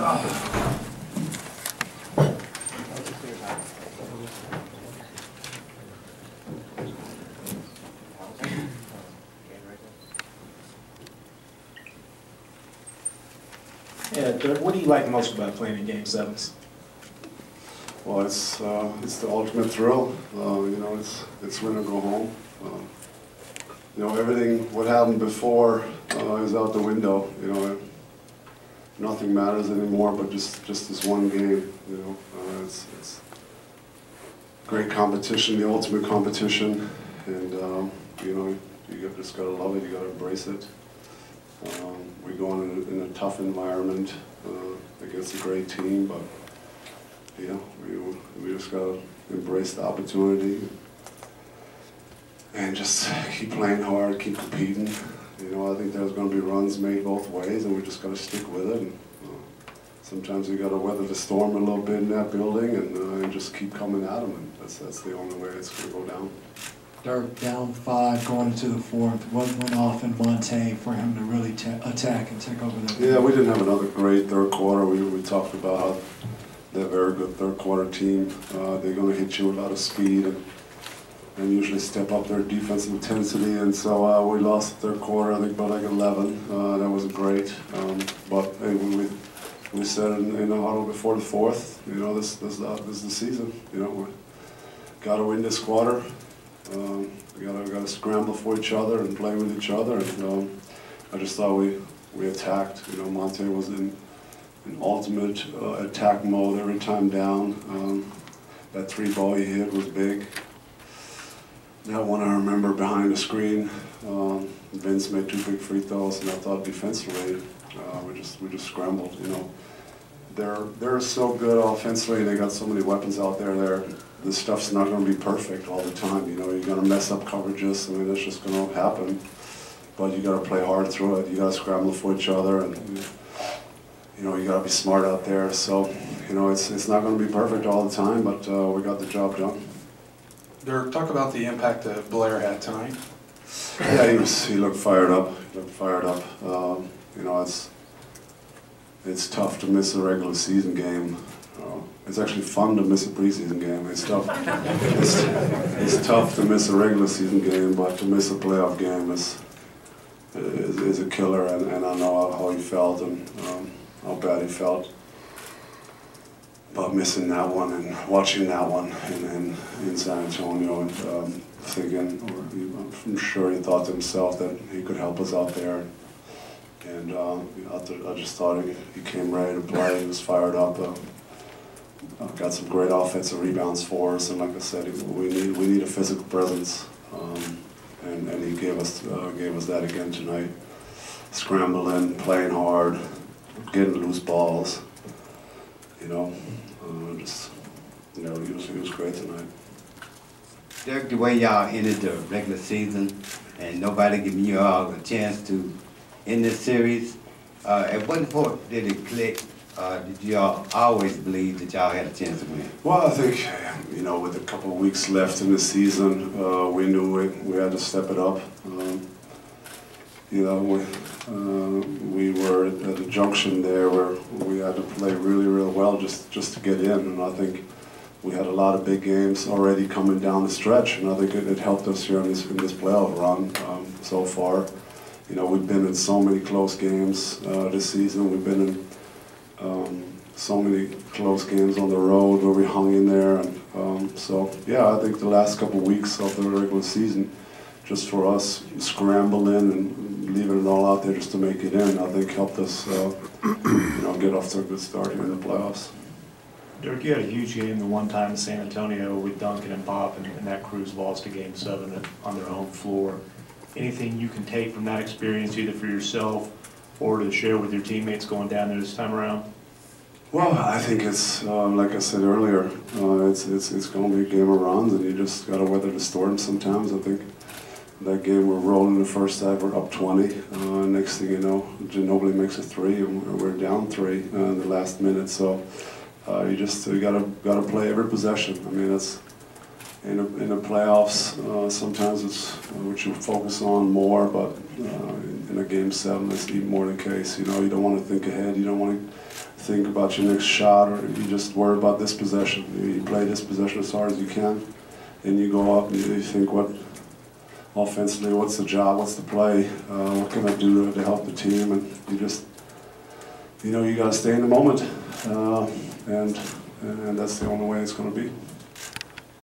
Yeah, Dirk, what do you like most about playing in Game 7s? Well, it's the ultimate thrill. You know, it's win or go home. You know, everything what happened before is out the window. You know, nothing matters anymore, but just this one game. You know, it's great competition, the ultimate competition, and you know, you just gotta love it. You gotta embrace it. We're going in a tough environment against a great team, but you know, we just gotta embrace the opportunity and just keep playing hard, keep competing. You know, I think there's going to be runs made both ways, and we just got to stick with it. And, sometimes you got to weather the storm a little bit in that building, and just keep coming at them. And that's the only way it's going to go down. Dirk, down 5 going into the 4th. What went off in Monta for him to really attack and take over that? Yeah, we didn't have another great third quarter. We talked about how they're a very good third quarter team. They're going to hit you with a lot of speed and usually step up their defensive intensity. And so we lost the third quarter, I think, by like 11. That wasn't great. But hey, we said in the huddle before the 4th, you know, this is the season. You know, we got to win this quarter. We gotta scramble for each other and play with each other. And I just thought we attacked. You know, Monta was in ultimate attack mode every time down. That 3 ball he hit was big. That one I remember behind the screen. Vince made 2 big free throws, and I thought defensively we just scrambled. You know, they're so good offensively. They got so many weapons out there. This stuff's not going to be perfect all the time. You know, you're going to mess up coverages. I mean, that's just going to happen. But you got to play hard through it. You got to scramble for each other, and you know, you got to be smart out there. So, you know, it's not going to be perfect all the time, but we got the job done. Dirk, talk about the impact that Blair had tonight. Yeah, he looked fired up. He looked fired up. You know, it's tough to miss a regular season game. It's actually fun to miss a preseason game. It's tough. It's tough to miss a regular season game, but to miss a playoff game is a killer. And I know how he felt and how bad he felt about missing that one and watching that one in San Antonio and thinking, or I'm sure he thought to himself that he could help us out there. And I just thought he came ready to play. He was fired up. Got some great offensive rebounds for us, and like I said, we need a physical presence, and he gave us that again tonight. Scrambling, playing hard, getting loose balls. You know, he was great tonight. Dirk, the way y'all ended the regular season, and nobody giving you all a chance to end this series, at what point did it click? Did y'all always believe that y'all had a chance to win? Well, I think, you know, with a couple of weeks left in the season, we knew we had to step it up. You know, we were at a junction there where we had to play really, really well just to get in, and I think we had a lot of big games already coming down the stretch, and I think it helped us here in this playoff run so far. You know, we've been in so many close games this season. We've been in so many close games on the road where we hung in there, and so yeah, I think the last couple of weeks of the regular season, just for us scrambling and leaving it all out there just to make it in, I think helped us you know, get off to a good start here in the playoffs. Dirk, you had a huge game the one time in San Antonio with Duncan and Pop, and that crew's lost a Game 7 on their home floor. Anything you can take from that experience, either for yourself or to share with your teammates going down there this time around? Well, I think it's like I said earlier, it's going to be a game of runs, and you just got to weather the storm sometimes. I think that game we're rolling the first half, we're up 20. Next thing you know, Ginobili makes a 3, and we're down 3 in the last minute. So you gotta play every possession. I mean, in the playoffs, sometimes it's what you focus on more, but in a game 7, it's even more the case. You know, you don't want to think ahead. You don't want to think about your next shot, or you just worry about this possession. You play this possession as hard as you can, and you go up and you think, what offensively, what's the job, what's the play, what can I do to help the team, and you just, you know, you got to stay in the moment, and that's the only way it's going to be.